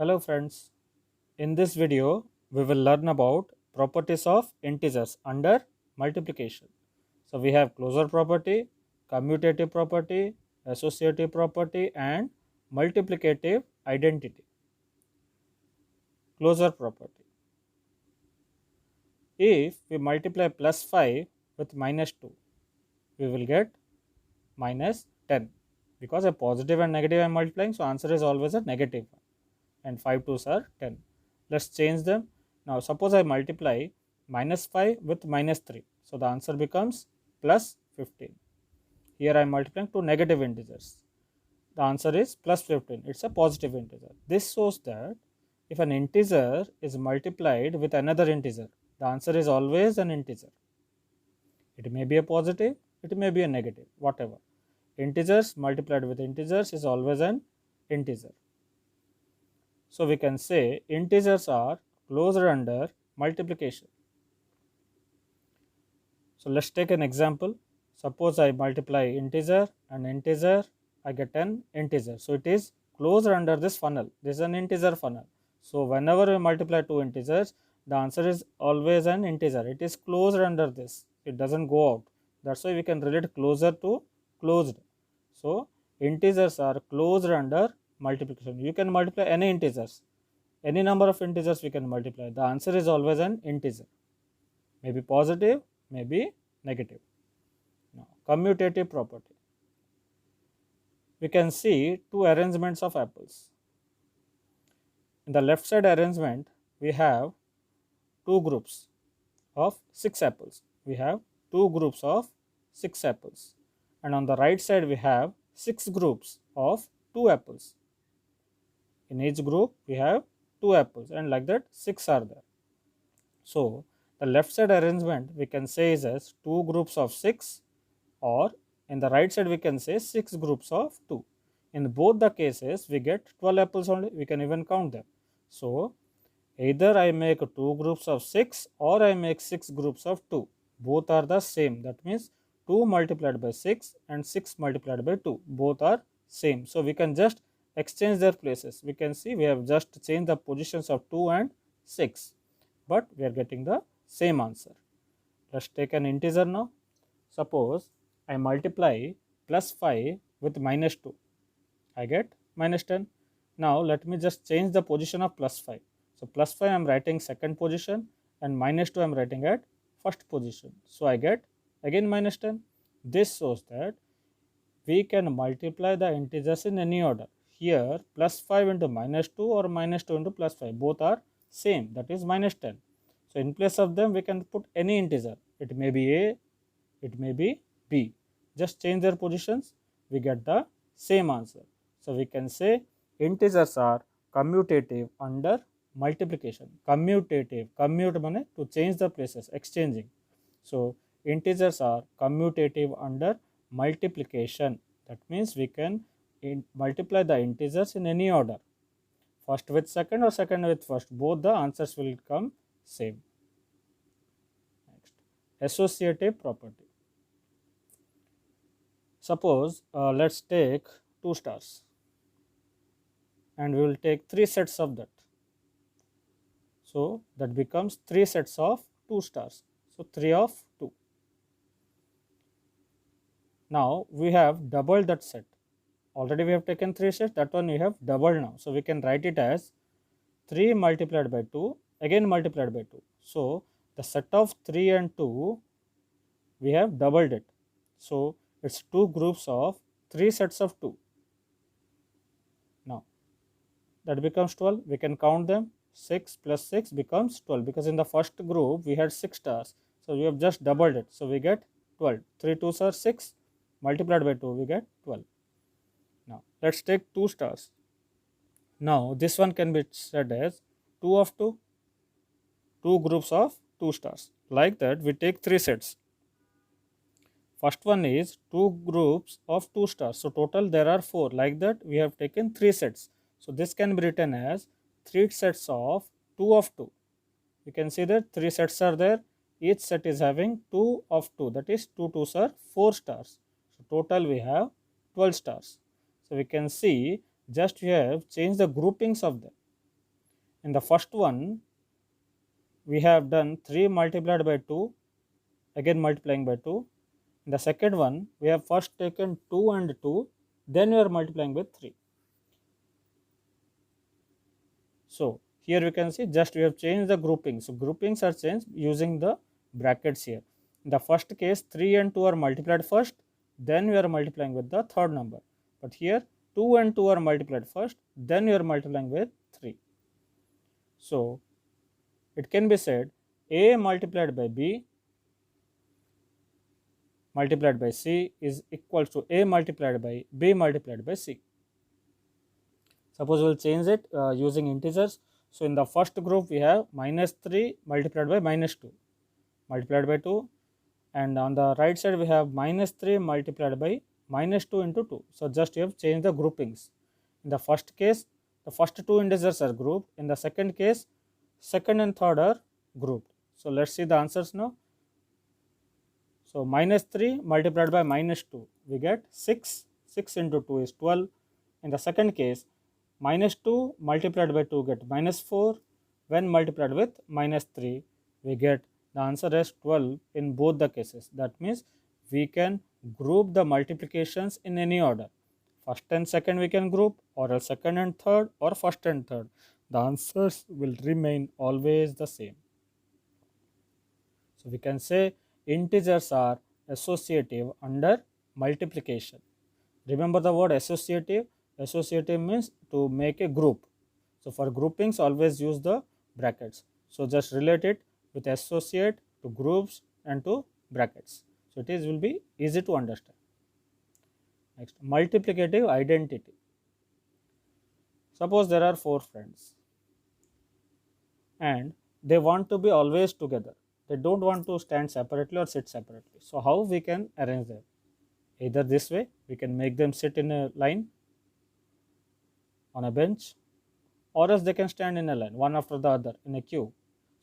Hello friends, in this video we will learn about properties of integers under multiplication. So we have closure property, commutative property, associative property and multiplicative identity. Closure property. If we multiply plus 5 with minus 2, we will get minus 10 because a positive and negative I am multiplying, so answer is always a negative one. And 5 2s are 10. Let's change them. Now suppose I multiply minus 5 with minus 3. So the answer becomes plus 15. Here I am multiplying two negative integers. The answer is plus 15. It's a positive integer. This shows that if an integer is multiplied with another integer, the answer is always an integer. It may be a positive, it may be a negative, whatever. Integers multiplied with integers is always an integer. So we can say integers are closed under multiplication. So let's take an example. Suppose I multiply integer and integer, I get an integer. So it is closed under this funnel. This is an integer funnel. So whenever we multiply two integers, the answer is always an integer. It is closed under this. It doesn't go out. That's why we can relate closer to closed. So integers are closed under multiplication. You can multiply any integers. Any number of integers we can multiply. The answer is always an integer. Maybe positive, maybe negative. Now, commutative property. We can see two arrangements of apples. In the left side arrangement, we have two groups of 6 apples. We have two groups of 6 apples. And on the right side, we have 6 groups of 2 apples. In each group, we have 2 apples, and like that, 6 are there. So, the left side arrangement we can say is as 2 groups of 6, or in the right side we can say 6 groups of 2. In both the cases we get 12 apples only, we can even count them. So either I make 2 groups of 6 or I make 6 groups of 2. Both are the same. That means 2 multiplied by 6 and 6 multiplied by 2. Both are same. So we can just exchange their places. We can see we have just changed the positions of 2 and 6. But we are getting the same answer. Let's take an integer now. Suppose I multiply plus 5 with minus 2. I get minus 10. Now let me just change the position of plus 5. So plus 5 I am writing second position and minus 2 I am writing at first position. So I get again minus 10. This shows that we can multiply the integers in any order. Here plus 5 into minus 2 or minus 2 into plus 5, both are same, that is minus 10. So in place of them we can put any integer. It may be a, it may be b. Just change their positions, we get the same answer. So we can say integers are commutative under multiplication. Commutative, commute means to change the places, exchanging. So integers are commutative under multiplication. That means we can multiply the integers in any order. First with second or second with first, both the answers will come same. Next, associative property. Suppose let's take 2 stars and we will take 3 sets of that. So that becomes 3 sets of 2 stars. So 3 of 2. Now we have doubled that set. Already we have taken 3 sets, that one we have doubled now. So we can write it as 3 multiplied by 2 again multiplied by 2. So the set of 3 and 2 we have doubled it. So it's 2 groups of 3 sets of 2. Now that becomes 12. We can count them. 6 plus 6 becomes 12 because in the first group we had 6 stars. So we have just doubled it. So we get 12. 3 2s are 6 multiplied by 2 we get 12. Now let's take 2 stars. Now this one can be said as 2 of 2. 2 groups of 2 stars. Like that we take 3 sets. First one is 2 groups of 2 stars. So total there are 4. Like that we have taken 3 sets. So this can be written as 3 sets of 2 of 2. You can see that 3 sets are there. Each set is having 2 of 2. That is 2 2s are 4 stars. So total we have 12 stars. So we can see just we have changed the groupings of them. In the first one, we have done 3 multiplied by 2, again multiplying by 2. In the second one, we have first taken 2 and 2, then we are multiplying by 3. So here we can see just we have changed the groupings. So groupings are changed using the brackets here. In the first case, 3 and 2 are multiplied first, then we are multiplying with the third number. But here 2 and 2 are multiplied first, then we are multiplying with 3. So it can be said A multiplied by B multiplied by C is equals to A multiplied by B multiplied by C. Suppose we will change it using integers. So in the first group we have minus 3 multiplied by minus 2 multiplied by 2, and on the right side we have minus 3 multiplied by minus 2 into 2. So just you have changed the groupings. In the first case, the first two integers are grouped. In the second case, second and third are grouped. So let's see the answers now. So minus 3 multiplied by minus 2, we get 6. 6 into 2 is 12. In the second case, minus 2 multiplied by 2 get minus 4. When multiplied with minus 3, we get the answer as 12 in both the cases. That means we can group the multiplications in any order. First and second we can group, or else second and third, or first and third. The answers will remain always the same. So we can say integers are associative under multiplication. Remember the word associative. Associative means to make a group. So for groupings, always use the brackets. So just relate it with associate to groups and to brackets. So it will be easy to understand. Next, multiplicative identity. Suppose there are 4 friends and they want to be always together. They don't want to stand separately or sit separately. So how we can arrange them? Either this way, we can make them sit in a line on a bench, or else they can stand in a line, one after the other in a queue.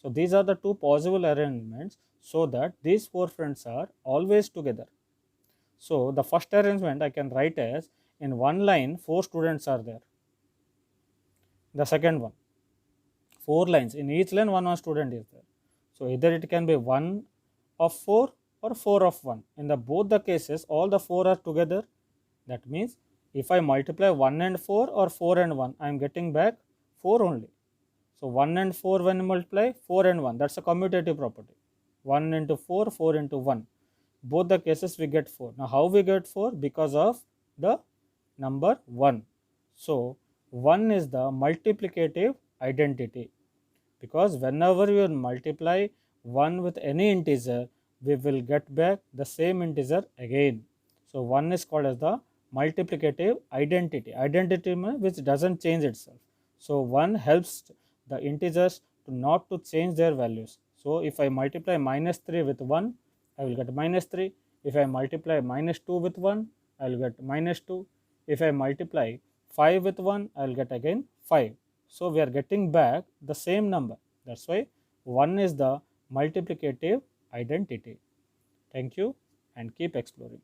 So these are the two possible arrangements so that these 4 friends are always together. So the first arrangement I can write as, in one line 4 students are there. The second one, 4 lines, in each line one student is there. So either it can be 1 of 4 or 4 of 1. In the both the cases, all the 4 are together. That means if I multiply 1 and 4 or 4 and 1, I am getting back 4 only. So 1 and 4 when multiply, 4 and 1, that's a commutative property. 1 into 4, 4 into 1. Both the cases we get 4. Now how we get 4? Because of the number 1. So 1 is the multiplicative identity, because whenever you multiply 1 with any integer, we will get back the same integer again. So 1 is called as the multiplicative identity. Identity which doesn't change itself. So 1 helps the integers to not to change their values. So if I multiply minus 3 with 1, I will get minus 3. If I multiply minus 2 with 1, I will get minus 2. If I multiply 5 with 1, I will get again 5. So we are getting back the same number. That's why 1 is the multiplicative identity. Thank you and keep exploring.